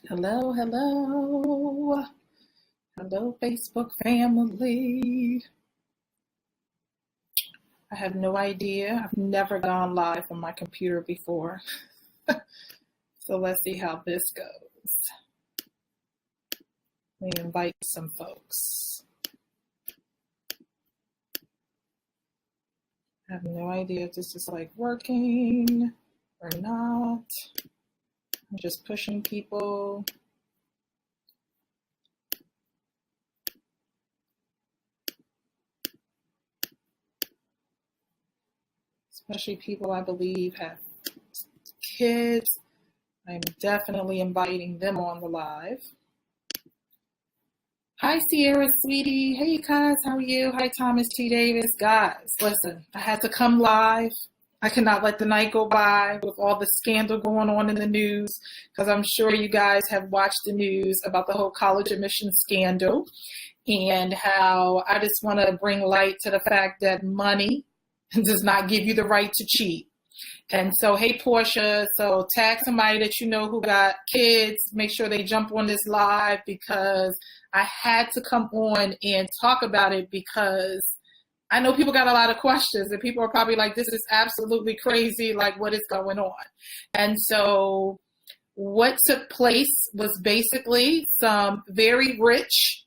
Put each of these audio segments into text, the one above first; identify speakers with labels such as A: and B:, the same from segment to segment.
A: Hello, hello. Hello, Facebook family. I have no idea. I've never gone live on my computer before. So let's see how this goes. Let me invite some folks. I have no idea if this is like working or not. I'm just pushing people. Especially people I believe have kids. I'm definitely inviting them on the live. Hi, Sierra, sweetie. Hey, cuz, how are you? Hi, Thomas T. Davis. Guys, listen, I had to come live. I cannot let the night go by with all the scandal going on in the news, because I'm sure you guys have watched the news about the whole college admissions scandal and how I just want to bring light to the fact that money does not give you the right to cheat. And so, hey, Portia, so tag somebody that you know who got kids. Make sure they jump on this live because I had to come on and talk about it because I know people got a lot of questions and people are probably like, this is absolutely crazy. Like, what is going on? And so what took place was basically some very rich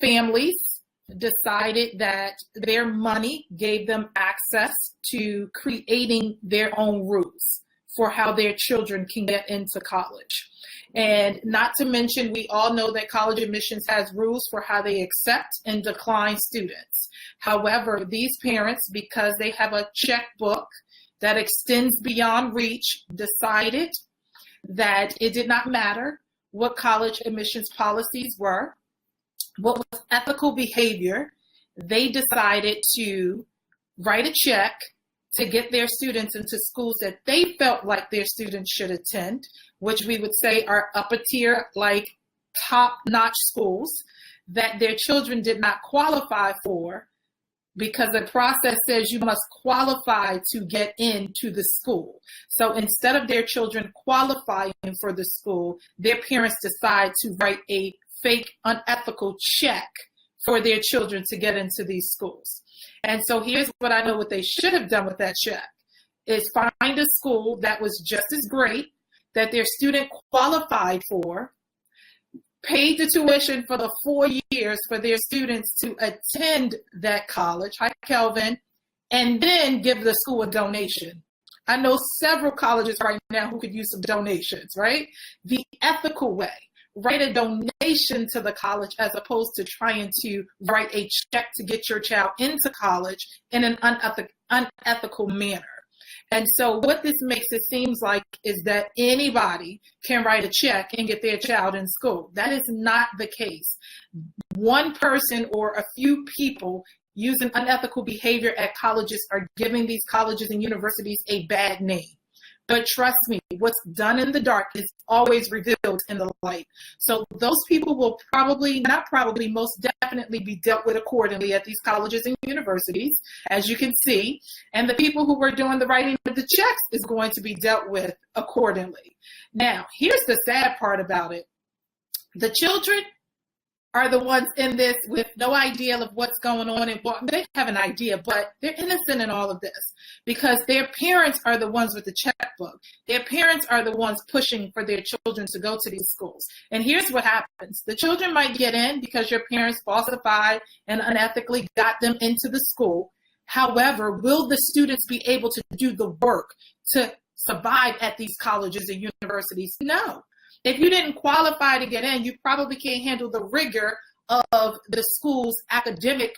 A: families decided that their money gave them access to creating their own rules for how their children can get into college. And not to mention, we all know that college admissions has rules for how they accept and decline students. However, these parents, because they have a checkbook that extends beyond reach, decided that it did not matter what college admissions policies were, what was ethical behavior. They decided to write a check to get their students into schools that they felt like their students should attend, which we would say are upper tier, like top-notch schools that their children did not qualify for, because the process says you must qualify to get into the school. So instead of their children qualifying for the school, their parents decide to write a fake, unethical check for their children to get into these schools. And so here's what I know what they should have done with that check is find a school that was just as great, that their student qualified for, paid the tuition for the 4 years for their students to attend that college, hi Kelvin, and then give the school a donation. I know several colleges right now who could use some donations, right? The ethical way. Write a donation to the college as opposed to trying to write a check to get your child into college in an unethical manner. And so what this makes it seems like is that anybody can write a check and get their child in school. That is not the case. One person or a few people using unethical behavior at colleges are giving these colleges and universities a bad name. But trust me, what's done in the dark is always revealed in the light. So those people will most definitely be dealt with accordingly at these colleges and universities, as you can see. And the people who were doing the writing of the checks is going to be dealt with accordingly. Now, here's the sad part about it. The children are the ones in this with no idea of what's going on. And well, they have an idea, but they're innocent in all of this because their parents are the ones with the checkbook. Their parents are the ones pushing for their children to go to these schools. And here's what happens. The children might get in because your parents falsified and unethically got them into the school. However, will the students be able to do the work to survive at these colleges and universities? No. If you didn't qualify to get in, you probably can't handle the rigor of the school's academic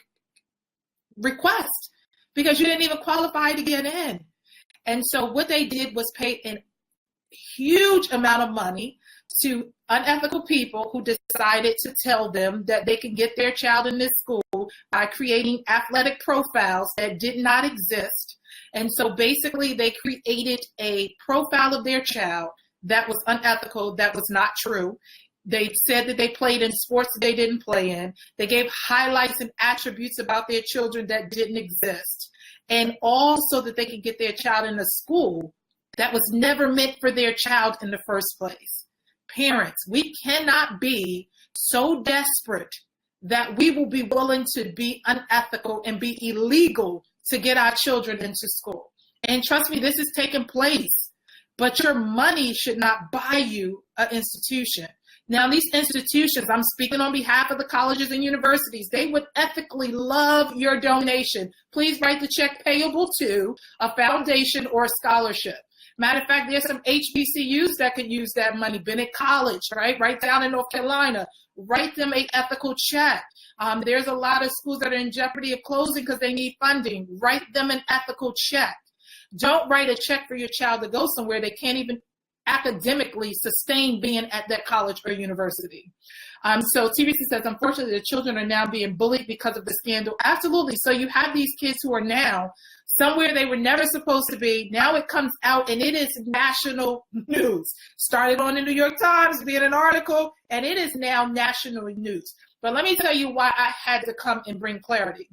A: request because you didn't even qualify to get in. And so what they did was pay a huge amount of money to unethical people who decided to tell them that they can get their child in this school by creating athletic profiles that did not exist. And so basically they created a profile of their child that was unethical, that was not true. They said that they played in sports that they didn't play in. They gave highlights and attributes about their children that didn't exist. And all so that they could get their child in a school that was never meant for their child in the first place. parents, we cannot be so desperate that we will be willing to be unethical and be illegal to get our children into school. And trust me, this is taking place, but your money should not buy you an institution. Now, these institutions, I'm speaking on behalf of the colleges and universities, they would ethically love your donation. Please write the check payable to a foundation or a scholarship. Matter of fact, there's some HBCUs that could use that money. Bennett College, right down in North Carolina. Write them an ethical check. There's a lot of schools that are in jeopardy of closing because they need funding. Write them an ethical check. Don't write a check for your child to go somewhere they can't even academically sustain being at that college or university. So TVC says, unfortunately, the children are now being bullied because of the scandal. Absolutely. So you have these kids who are now somewhere they were never supposed to be. Now it comes out and it is national news. Started on the New York Times, being an article, and it is now national news. But let me tell you why I had to come and bring clarity.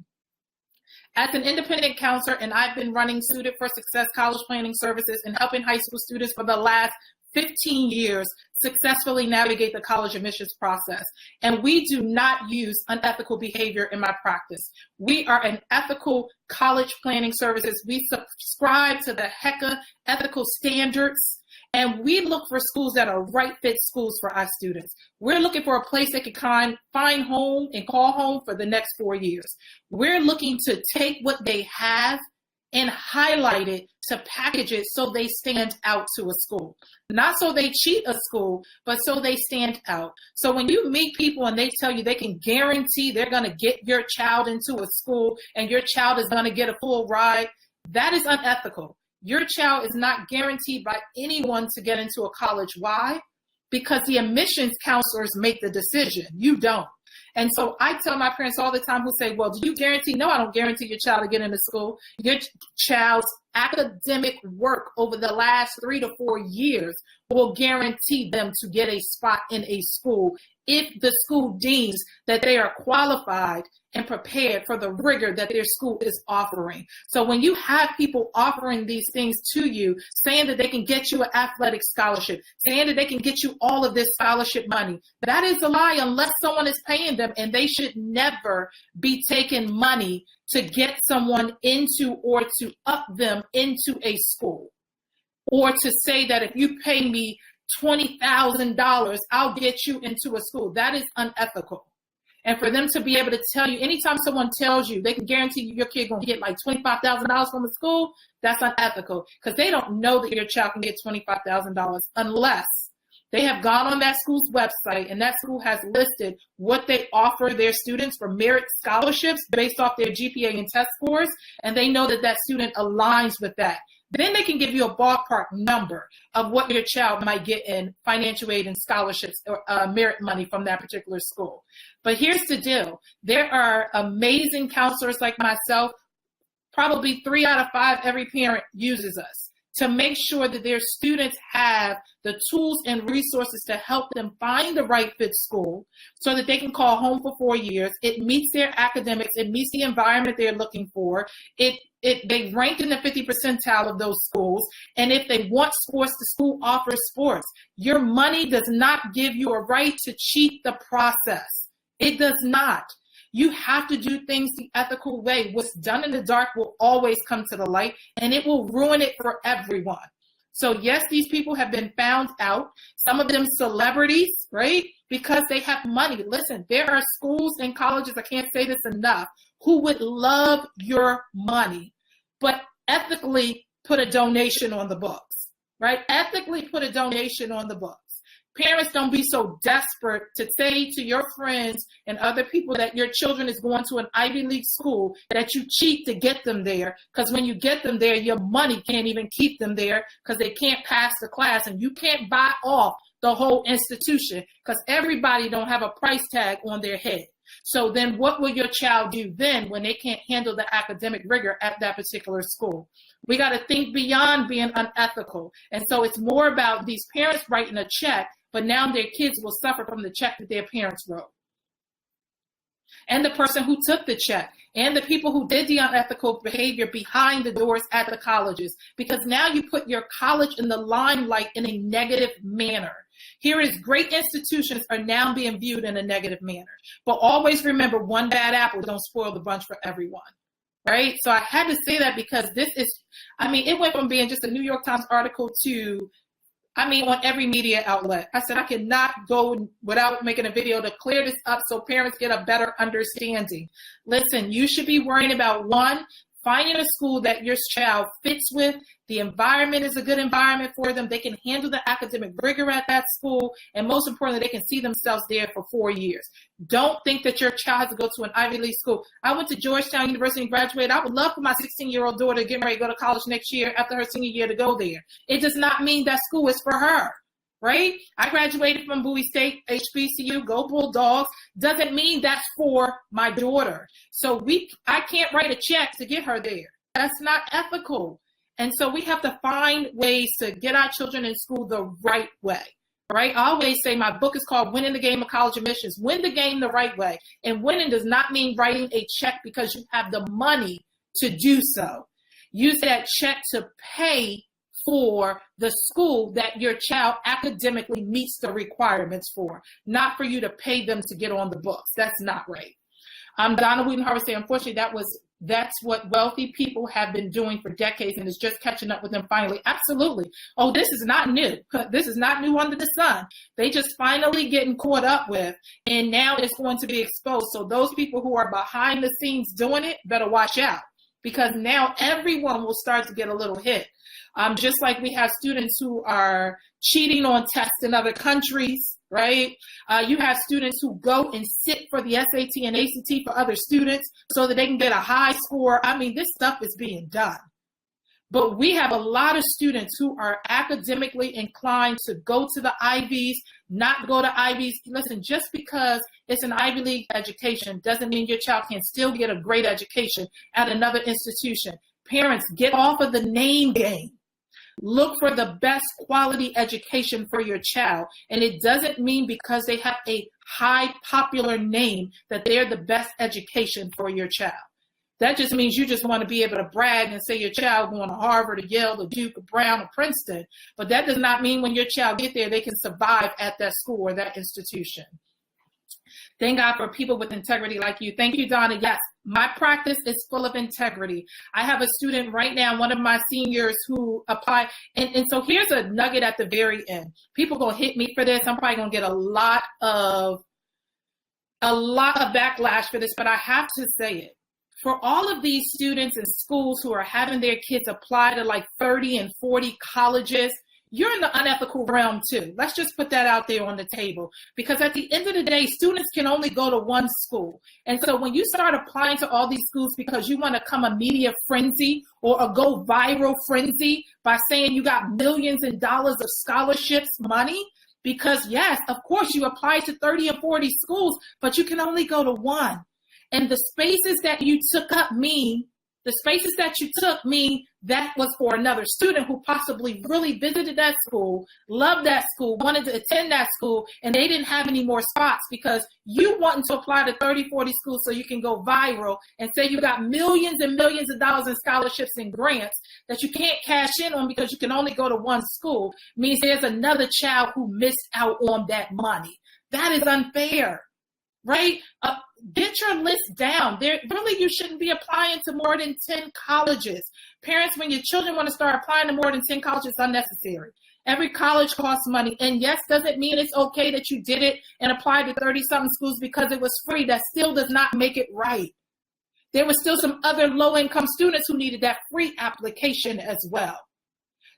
A: As an independent counselor, and I've been running Student for Success college planning services and helping high school students for the last 15 years successfully navigate the college admissions process. And we do not use unethical behavior in my practice. We are an ethical college planning services. We subscribe to the HECA ethical standards. And we look for schools that are right fit schools for our students. We're looking for a place they can find home and call home for the next 4 years. We're looking to take what they have and highlight it to package it so they stand out to a school. Not so they cheat a school, but so they stand out. So when you meet people and they tell you they can guarantee they're going to get your child into a school and your child is going to get a full ride, that is unethical. Your child is not guaranteed by anyone to get into a college. Why? Because the admissions counselors make the decision. You don't. And so I tell my parents all the time who say, well, do you guarantee? No, I don't guarantee your child to get into school. Your child's academic work over the last 3 to 4 years will guarantee them to get a spot in a school if the school deems that they are qualified and prepared for the rigor that their school is offering. So when you have people offering these things to you, saying that they can get you an athletic scholarship, saying that they can get you all of this scholarship money, that is a lie unless someone is paying them, and they should never be taking money to get someone into or to up them into a school, or to say that if you pay me $20,000, I'll get you into a school. That is unethical. And for them to be able to tell you, anytime someone tells you they can guarantee your kid going to get like $25,000 from the school, that's unethical, because they don't know that your child can get $25,000 unless they have gone on that school's website and that school has listed what they offer their students for merit scholarships based off their GPA and test scores, and they know that that student aligns with that. Then they can give you a ballpark number of what your child might get in financial aid and scholarships or merit money from that particular school. But here's the deal. There are amazing counselors like myself. Probably 3 out of 5 every parent uses us to make sure that their students have the tools and resources to help them find the right fit school so that they can call home for 4 years. It meets their academics. It meets the environment they're looking for. They rank in the 50th percentile of those schools. And if they want sports, the school offers sports. Your money does not give you a right to cheat the process. It does not. You have to do things the ethical way. What's done in the dark will always come to the light, and it will ruin it for everyone. So yes, these people have been found out. Some of them celebrities, right? Because they have money. Listen, there are schools and colleges, I can't say this enough, who would love your money, but ethically put a donation on the books, right? Ethically put a donation on the books. Parents, don't be so desperate to say to your friends and other people that your children is going to an Ivy League school that you cheat to get them there. Because when you get them there, your money can't even keep them there because they can't pass the class, and you can't buy off the whole institution because everybody don't have a price tag on their head. So then what will your child do then when they can't handle the academic rigor at that particular school? We got to think beyond being unethical. And so it's more about these parents writing a check, but now their kids will suffer from the check that their parents wrote. And the person who took the check, and the people who did the unethical behavior behind the doors at the colleges, because now you put your college in the limelight in a negative manner. Here is great institutions are now being viewed in a negative manner. But always remember, one bad apple don't spoil the bunch for everyone. Right? So I had to say that because this is, it went from being just a New York Times article to, on every media outlet. I said I cannot go without making a video to clear this up so parents get a better understanding. Listen, you should be worrying about, one, finding a school that your child fits with. The environment is a good environment for them. They can handle the academic rigor at that school. And most importantly, they can see themselves there for 4 years. Don't think that your child has to go to an Ivy League school. I went to Georgetown University and graduated. I would love for my 16-year-old daughter getting ready to go to college next year after her senior year to go there. It does not mean that school is for her. Right? I graduated from Bowie State, HBCU, go Bulldogs. Doesn't mean that's for my daughter. So I can't write a check to get her there. That's not ethical. And so we have to find ways to get our children in school the right way. Right? I always say my book is called Winning the Game of College Admissions. Win the game the right way. And winning does not mean writing a check because you have the money to do so. Use that check to pay for the school that your child academically meets the requirements for, not for you to pay them to get on the books. That's not right. Donna Wheaton Harvey said, unfortunately, that's what wealthy people have been doing for decades and is just catching up with them finally. Absolutely. Oh, this is not new. This is not new under the sun. They just finally getting caught up with, and now it's going to be exposed. So those people who are behind the scenes doing it better watch out, because now everyone will start to get a little hit. Just like we have students who are cheating on tests in other countries, right? You have students who go and sit for the SAT and ACT for other students so that they can get a high score. This stuff is being done. But we have a lot of students who are academically inclined to go to the Ivies, not go to Ivies. Listen, just because it's an Ivy League education doesn't mean your child can still get a great education at another institution. Parents, get off of the name game. Look for the best quality education for your child. And it doesn't mean because they have a high popular name that they're the best education for your child. That just means you just want to be able to brag and say your child going to Harvard or Yale or Duke or Brown or Princeton. But that does not mean when your child get there, they can survive at that school or that institution. Thank God for people with integrity like you. Thank you, Donna. Yes, my practice is full of integrity. I have a student right now, one of my seniors who applied. And so here's a nugget at the very end. People going to hit me for this. I'm probably going to get a lot of backlash for this, but I have to say it. For all of these students in schools who are having their kids apply to like 30 and 40 colleges, you're in the unethical realm too. Let's just put that out there on the table, because at the end of the day, students can only go to one school. And so when you start applying to all these schools because you want to come a media frenzy or a go viral frenzy by saying you got millions in dollars of scholarships money, because yes, of course you apply to 30 or 40 schools, but you can only go to one. And the spaces that you took mean that was for another student who possibly really visited that school, loved that school, wanted to attend that school, and they didn't have any more spots because you wanting to apply to 30, 40 schools so you can go viral and say you got millions and millions of dollars in scholarships and grants that you can't cash in on because you can only go to one school, means there's another child who missed out on that money. That is unfair, right? Get your list down. You shouldn't be applying to more than 10 colleges. Parents, when your children want to start applying to more than 10 colleges, it's unnecessary. Every college costs money. And yes, doesn't mean it's okay that you did it and applied to 30-something schools because it was free. That still does not make it right. There were still some other low-income students who needed that free application as well.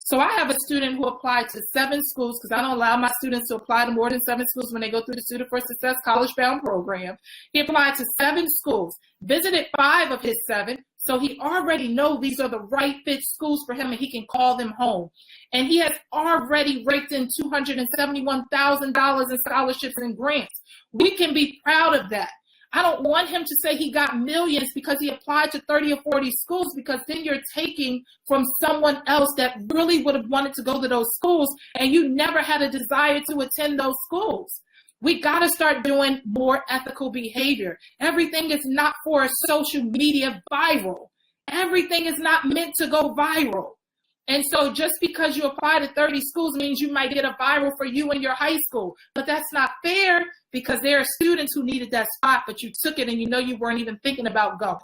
A: So I have a student who applied to 7 schools because I don't allow my students to apply to more than 7 schools when they go through the Student for Success College Bound program. He applied to 7 schools, visited 5 of his 7, so he already knows these are the right fit schools for him and he can call them home. And he has already raked in $271,000 in scholarships and grants. We can be proud of that. I don't want him to say he got millions because he applied to 30 or 40 schools, because then you're taking from someone else that really would have wanted to go to those schools and you never had a desire to attend those schools. We got to start doing more ethical behavior. Everything is not for a social media viral. Everything is not meant to go viral. And so just because you apply to 30 schools means you might get a viral for you in your high school. But that's not fair, because there are students who needed that spot, but you took it and you know you weren't even thinking about going.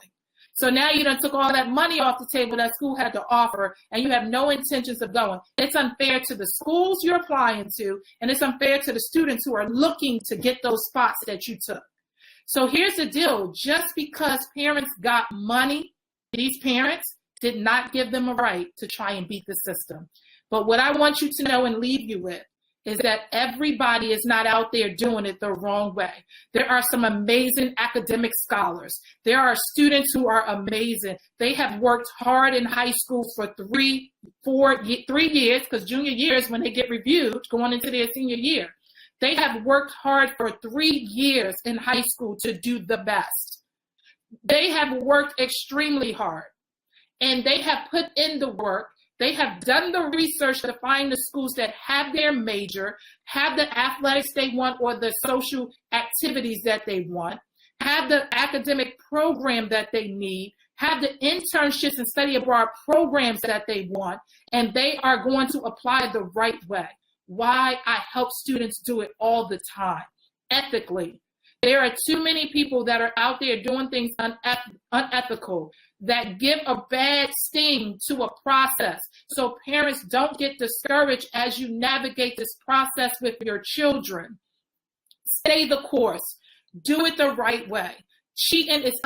A: So now you done took all that money off the table that school had to offer, and you have no intentions of going. It's unfair to the schools you're applying to, and it's unfair to the students who are looking to get those spots that you took. So here's the deal. Just because parents got money, these parents did not give them a right to try and beat the system. But what I want you to know and leave you with is that everybody is not out there doing it the wrong way. There are some amazing academic scholars. There are students who are amazing. They have worked hard in high school for 3 years, because junior year is when they get reviewed going into their senior year. They have worked hard for 3 years in high school to do the best. They have worked extremely hard, and they have put in the work. They have done the research to find the schools that have their major, have the athletics they want or the social activities that they want, have the academic program that they need, have the internships and study abroad programs that they want, and they are going to apply the right way. Why? I help students do it all the time, ethically. There are too many people that are out there doing things unethical, that give a bad sting to a process. So parents, don't get discouraged as you navigate this process with your children. Stay the course. Do it the right way. Cheating is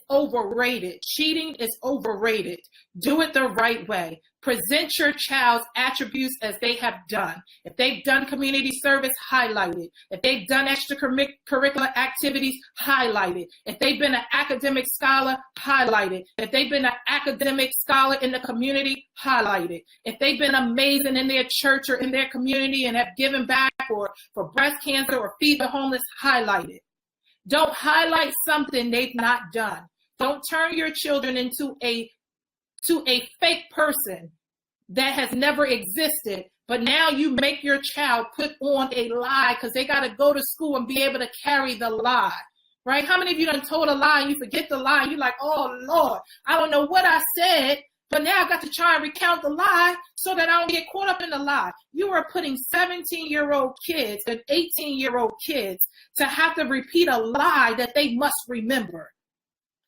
A: overrated. Cheating is overrated. Do it the right way. Present your child's attributes as they have done. If they've done community service, highlight it. If they've done extracurricular activities, highlight it. If they've been an academic scholar, highlight it. If they've been an academic scholar in the community, highlight it. If they've been amazing in their church or in their community and have given back or for breast cancer or feed the homeless, highlight it. Don't highlight something they've not done. Don't turn your children into a fake person that has never existed, but now you make your child put on a lie because they got to go to school and be able to carry the lie, right? How many of you done told a lie and you forget the lie? You're like, oh, Lord, I don't know what I said, but now I got to try and recount the lie so that I don't get caught up in the lie. You are putting 17-year-old kids and 18-year-old kids to have to repeat a lie that they must remember.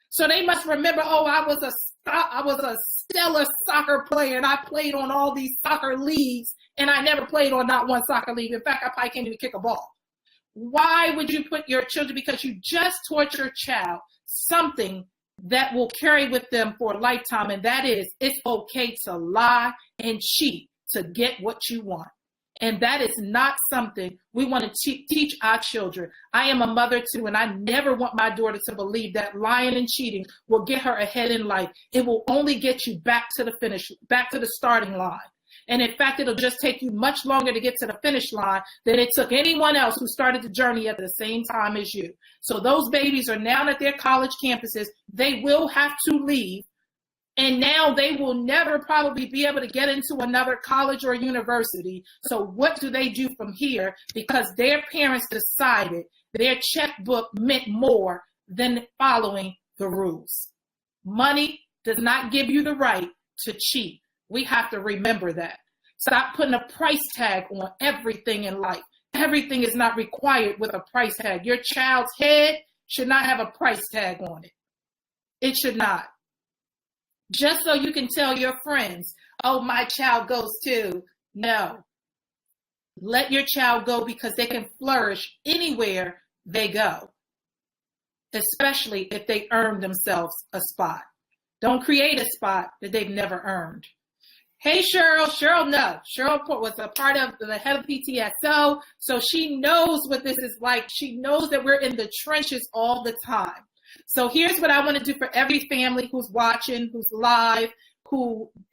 A: So they must remember, oh, I was a stellar soccer player and I played on all these soccer leagues and I never played on not one soccer league. In fact, I probably can't even kick a ball. Why would you put your children? Because you just taught your child something that will carry with them for a lifetime, and that is it's okay to lie and cheat to get what you want. And that is not something we want to teach our children. I am a mother too, and I never want my daughter to believe that lying and cheating will get her ahead in life. It will only get you back to the starting line. And in fact, it'll just take you much longer to get to the finish line than it took anyone else who started the journey at the same time as you. So those babies are now at their college campuses. They will have to leave. And now they will never probably be able to get into another college or university. So what do they do from here? Because their parents decided their checkbook meant more than following the rules. Money does not give you the right to cheat. We have to remember that. Stop putting a price tag on everything in life. Everything is not required with a price tag. Your child's head should not have a price tag on it. It should not. Just so you can tell your friends, oh, my child goes too. No. Let your child go because they can flourish anywhere they go, especially if they earn themselves a spot. Don't create a spot that they've never earned. Hey, Cheryl. Cheryl knows. Cheryl was a part of the head of PTSO, so she knows what this is like. She knows that we're in the trenches all the time. So here's what I want to do for every family who's watching, who's live,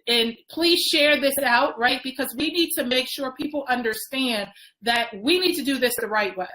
A: and please share this out, right? Because we need to make sure people understand that we need to do this the right way.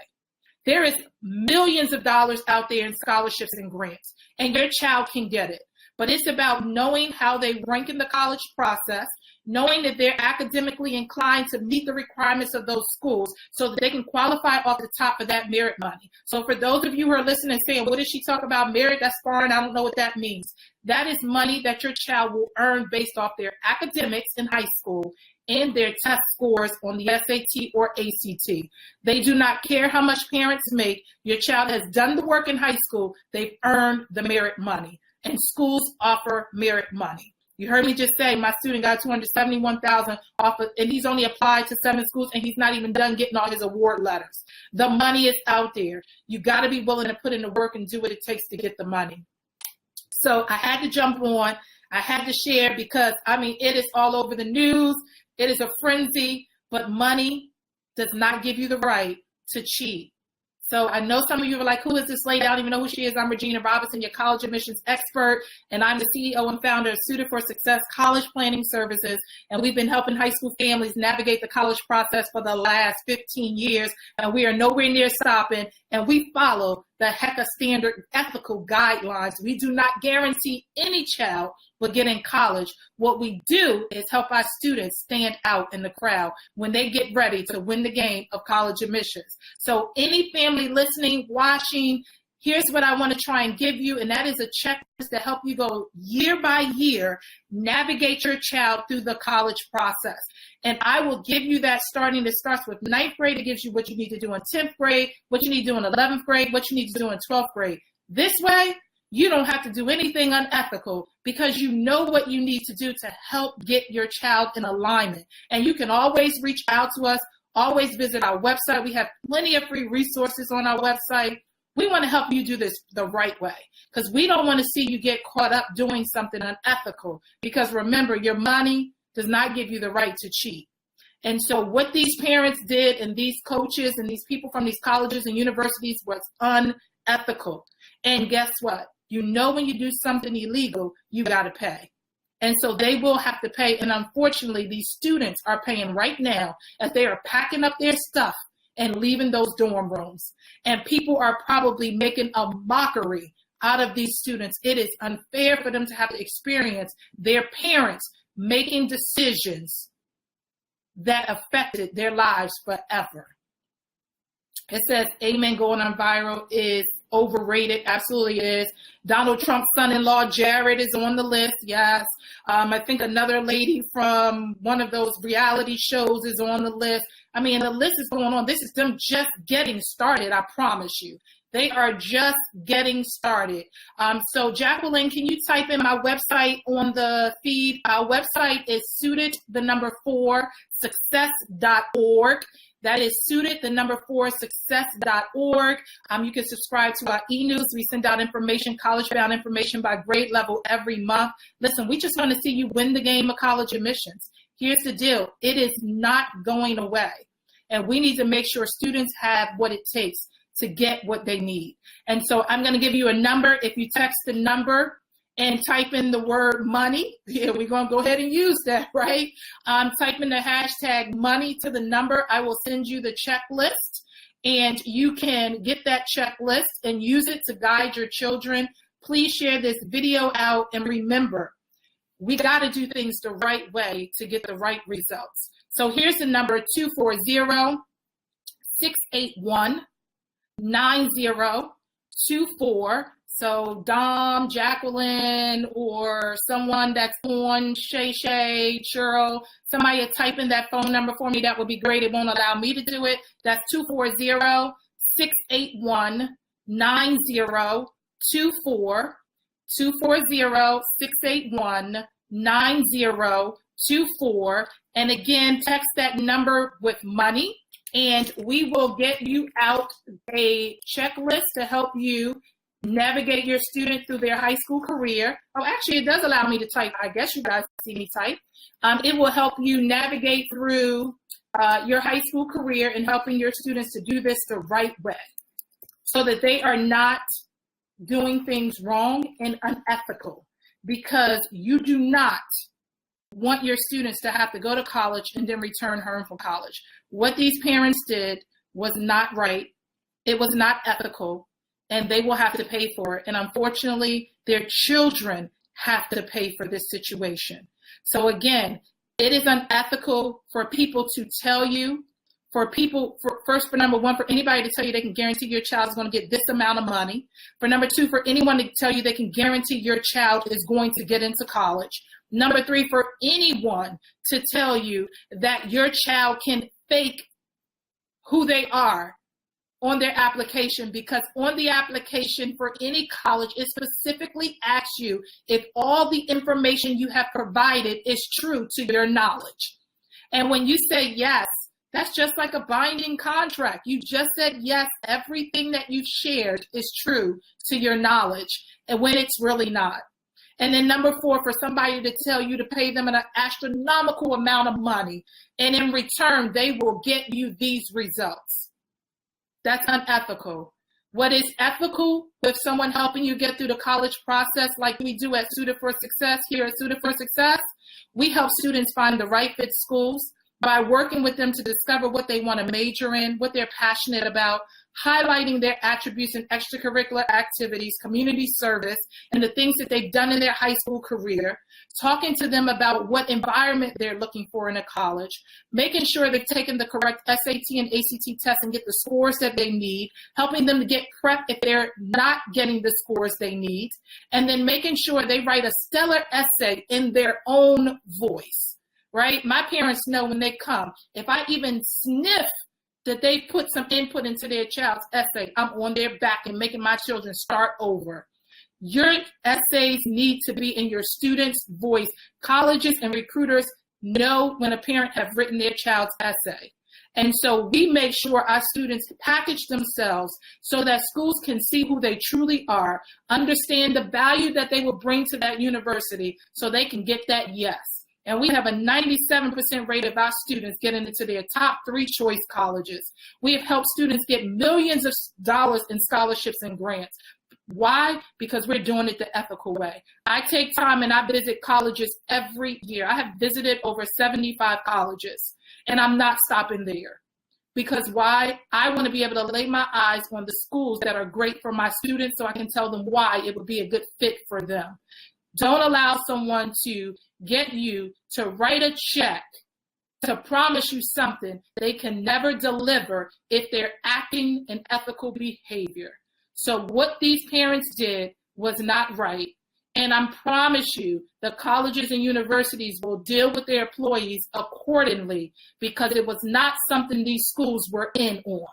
A: There is millions of dollars out there in scholarships and grants, and your child can get it. But it's about knowing how they rank in the college process. knowing that they're academically inclined to meet the requirements of those schools so that they can qualify off the top of that merit money. So for those of you who are listening and saying, what does she talk about merit? That's foreign. I don't know what that means. That is money that your child will earn based off their academics in high school and their test scores on the SAT or ACT. They do not care how much parents make. Your child has done the work in high school. They've earned the merit money, and schools offer merit money. You heard me just say my student got $271,000 off of, and he's only applied to 7 schools, and he's not even done getting all his award letters. The money is out there. You got to be willing to put in the work and do what it takes to get the money. So I had to jump on. I had to share because, it is all over the news. It is a frenzy, but money does not give you the right to cheat. So I know some of you are like, who is this lady? I don't even know who she is. I'm Regina Robinson, your college admissions expert, and I'm the CEO and founder of Suited for Success College Planning Services, and we've been helping high school families navigate the college process for the last 15 years, and we are nowhere near stopping, and we follow the HECA standard ethical guidelines. We do not guarantee any child will get in college. What we do is help our students stand out in the crowd when they get ready to win the game of college admissions. So any family listening, watching, here's what I want to try and give you, and that is a checklist to help you go year by year, navigate your child through the college process. And I will give you that starting. It starts with 9th grade. It gives you what you need to do in 10th grade, what you need to do in 11th grade, what you need to do in 12th grade. This way, you don't have to do anything unethical because you know what you need to do to help get your child in alignment. And you can always reach out to us, always visit our website. We have plenty of free resources on our website. We want to help you do this the right way because we don't want to see you get caught up doing something unethical, because remember, your money does not give you the right to cheat. And so what these parents did and these coaches and these people from these colleges and universities was unethical. And guess what? You know, when you do something illegal, you got to pay. And so they will have to pay. And unfortunately, these students are paying right now as they are packing up their stuff and leaving those dorm rooms. And people are probably making a mockery out of these students. It is unfair for them to have to experience their parents making decisions that affected their lives forever. It says, amen, going on viral is overrated. Absolutely is. Donald Trump's son-in-law, Jared, is on the list. Yes. I think another lady from one of those reality shows is on the list. The list is going on. This is them just getting started. I promise you. They are just getting started. So Jacqueline, can you type in my website on the feed? Our website is suited4success.org. That is suited4success.org. You can subscribe to our e-news. We send out information, college-bound information by grade level every month. Listen, we just want to see you win the game of college admissions. Here's the deal. It is not going away. And we need to make sure students have what it takes to get what they need. And so I'm going to give you a number. If you text the number and type in the word money, yeah, we're going to go ahead and use that, right? Type in the hashtag money to the number. I will send you the checklist, and you can get that checklist and use it to guide your children. Please share this video out, and remember, we got to do things the right way to get the right results. So here's the number, 240-681-9024. So Dom, Jacqueline, or someone that's on Shay, Cheryl, somebody type in that phone number for me. That would be great. It won't allow me to do it. That's 240-681-9024. 240-681-9024. And again, text that number with money, and we will get you out a checklist to help you navigate your student through their high school career. Oh, actually, it does allow me to type. I guess you guys see me type. It will help you navigate through your high school career and helping your students to do this the right way so that they are not doing things wrong and unethical, because you do not want your students to have to go to college and then return home from college. What these parents did was not right. It was not ethical, and they will have to pay for it. And unfortunately, their children have to pay for this situation. So again, It is unethical for people to tell you, for number one, for anybody to tell you they can guarantee your child is going to get this amount of money. For number two, for anyone to tell you they can guarantee your child is going to get into college. Number three, for anyone to tell you that your child can fake who they are on their application, because on the application for any college, it specifically asks you if all the information you have provided is true to your knowledge. And when you say yes, that's just like a binding contract. You just said yes, everything that you've shared is true to your knowledge, and when it's really not. And then number four, for somebody to tell you to pay them an astronomical amount of money, and in return, they will get you these results. That's unethical. What is ethical with someone helping you get through the college process, like we do at Suited for Success here at Suited for Success? We help students find the right fit schools by working with them to discover what they want to major in, what they're passionate about, highlighting their attributes in extracurricular activities, community service, and the things that they've done in their high school career, talking to them about what environment they're looking for in a college, making sure they've taken the correct SAT and ACT tests and get the scores that they need, helping them to get prep if they're not getting the scores they need, and then making sure they write a stellar essay in their own voice, right? My parents know when they come, if I even sniff that they put some input into their child's essay, I'm on their back and making my children start over. Your essays need to be in your student's voice. Colleges and recruiters know when a parent have written their child's essay. And so we make sure our students package themselves so that schools can see who they truly are, understand the value that they will bring to that university so they can get that yes. And we have a 97% rate of our students getting into their top 3 choice colleges. We have helped students get millions of dollars in scholarships and grants. Why? Because we're doing it the ethical way. I take time and I visit colleges every year. I have visited over 75 colleges, and I'm not stopping there. Because why? I want to be able to lay my eyes on the schools that are great for my students so I can tell them why it would be a good fit for them. Don't allow someone to get you to write a check to promise you something they can never deliver if they're acting in ethical behavior. So what these parents did was not right. And I promise you, the colleges and universities will deal with their employees accordingly because it was not something these schools were in on.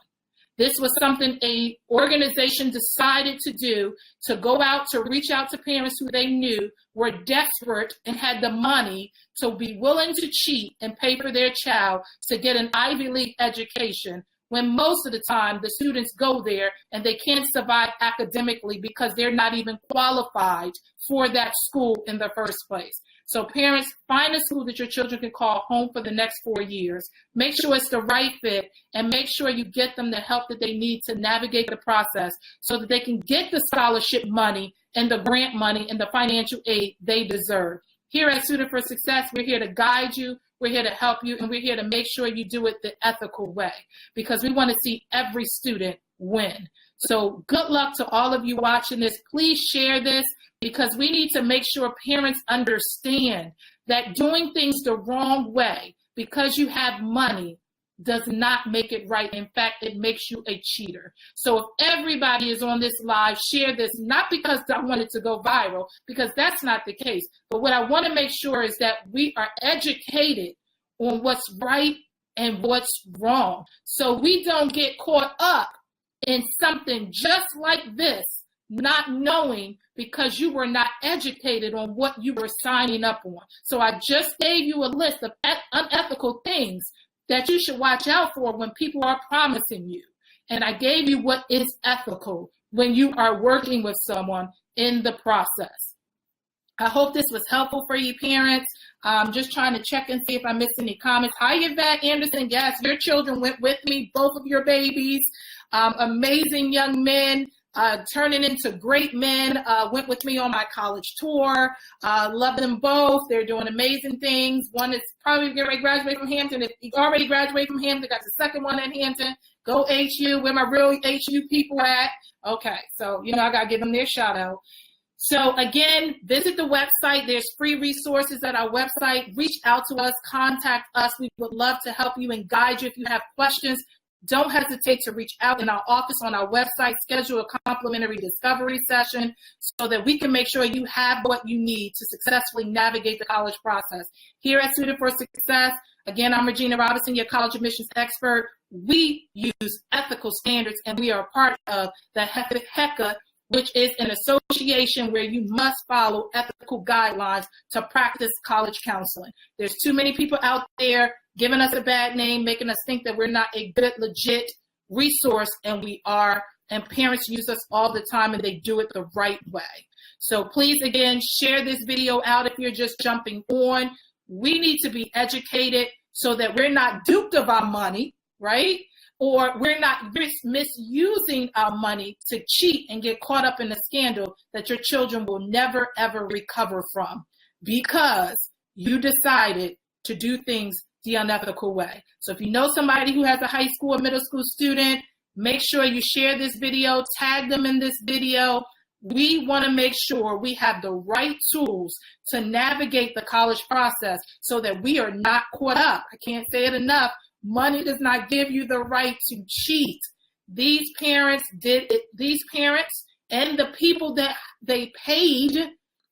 A: This was something an organization decided to do, to go out, to reach out to parents who they knew were desperate and had the money to be willing to cheat and pay for their child to get an Ivy League education, when most of the time the students go there and they can't survive academically because they're not even qualified for that school in the first place. So parents, find a school that your children can call home for the next 4 years. Make sure it's the right fit, and make sure you get them the help that they need to navigate the process so that they can get the scholarship money and the grant money and the financial aid they deserve. Here at Suited for Success, we're here to guide you, we're here to help you, and we're here to make sure you do it the ethical way because we want to see every student win. So good luck to all of you watching this. Please share this, because we need to make sure parents understand that doing things the wrong way because you have money does not make it right. In fact, it makes you a cheater. So if everybody is on this live, share this, not because I want it to go viral, because that's not the case. But what I want to make sure is that we are educated on what's right and what's wrong, so we don't get caught up in something just like this, not knowing because you were not educated on what you were signing up on. So I just gave you a list of unethical things that you should watch out for when people are promising you. And I gave you what is ethical when you are working with someone in the process. I hope this was helpful for you parents. Just trying to check and see if I missed any comments. Hi, Yvette Anderson. Yes, your children went with me, both of your babies. Amazing young men. Turning into great men, went with me on my college tour. Love them both. They're doing amazing things. One is probably getting ready to graduate from Hampton. If he already graduated from Hampton, got the second one at Hampton. Go HU, where my real HU people at. Okay, so, I got to give them their shout out. So again, visit the website. There's free resources at our website. Reach out to us, contact us. We would love to help you and guide you. If you have questions, don't hesitate to reach out in our office on our website. Schedule a complimentary discovery session so that we can make sure you have what you need to successfully navigate the college process. Here at Student for Success, again, I'm Regina Robinson, your college admissions expert. We use ethical standards, and we are a part of the HECA, which is an association where you must follow ethical guidelines to practice college counseling. There's too many people out there giving us a bad name, making us think that we're not a good, legit resource, and we are. And parents use us all the time, and they do it the right way. So please, again, share this video out if you're just jumping on. We need to be educated so that we're not duped of our money, right? Or we're not misusing our money to cheat and get caught up in a scandal that your children will never, ever recover from because you decided to do things the unethical way. So if you know somebody who has a high school or middle school student, make sure you share this video, tag them in this video. We want to make sure we have the right tools to navigate the college process so that we are not caught up. I can't say it enough. Money does not give you the right to cheat. These parents did it. These parents and the people that they paid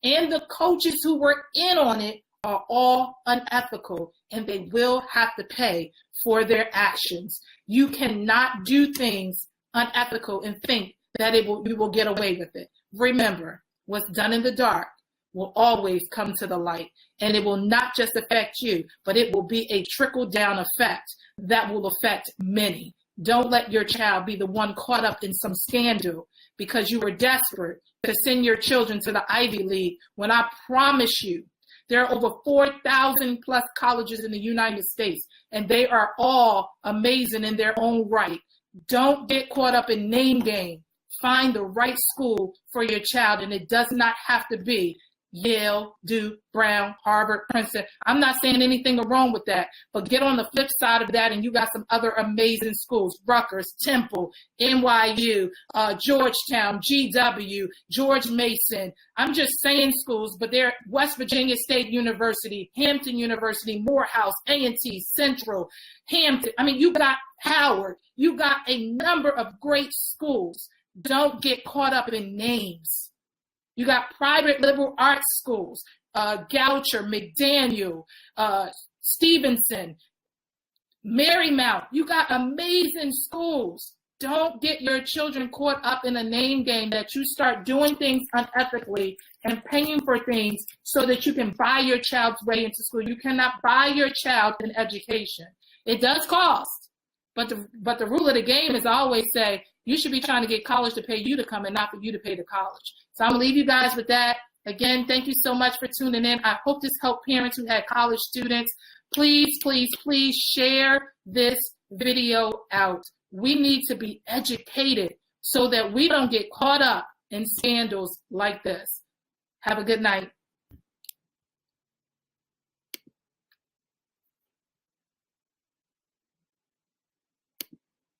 A: and the coaches who were in on it are all unethical, and they will have to pay for their actions. You cannot do things unethical and think that you will get away with it. Remember, what's done in the dark will always come to the light, and it will not just affect you, but it will be a trickle-down effect that will affect many. Don't let your child be the one caught up in some scandal because you were desperate to send your children to the Ivy League when I promise you there are over 4,000 plus colleges in the United States, and they are all amazing in their own right. Don't get caught up in name game. Find the right school for your child, and it does not have to be Yale, Duke, Brown, Harvard, Princeton. I'm not saying anything wrong with that, but get on the flip side of that and you got some other amazing schools: Rutgers, Temple, NYU, Georgetown, GW, George Mason. I'm just saying schools, but they're West Virginia State University, Hampton University, Morehouse, A&T, Central, Hampton. I mean, you got Howard. You got a number of great schools. Don't get caught up in names. You got private liberal arts schools, Goucher, McDaniel, Stevenson, Marymount. You got amazing schools. Don't get your children caught up in a name game that you start doing things unethically and paying for things so that you can buy your child's way into school. You cannot buy your child an education. It does cost, but the rule of the game is I always say, you should be trying to get college to pay you to come and not for you to pay the college. So I'm going to leave you guys with that. Again, thank you so much for tuning in. I hope this helped parents who had college students. Please, please, please share this video out. We need to be educated so that we don't get caught up in scandals like this. Have a good night.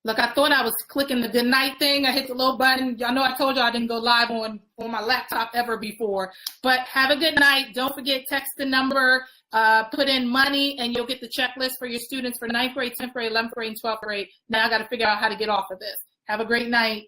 A: Look, I thought I was clicking the good night thing. I hit the little button. Y'all know I told you I didn't go live on my laptop ever before. But have a good night. Don't forget, text the number, put in money, and you'll get the checklist for your students for 9th grade, 10th grade, 11th grade, and 12th grade. Now I got to figure out how to get off of this. Have a great night.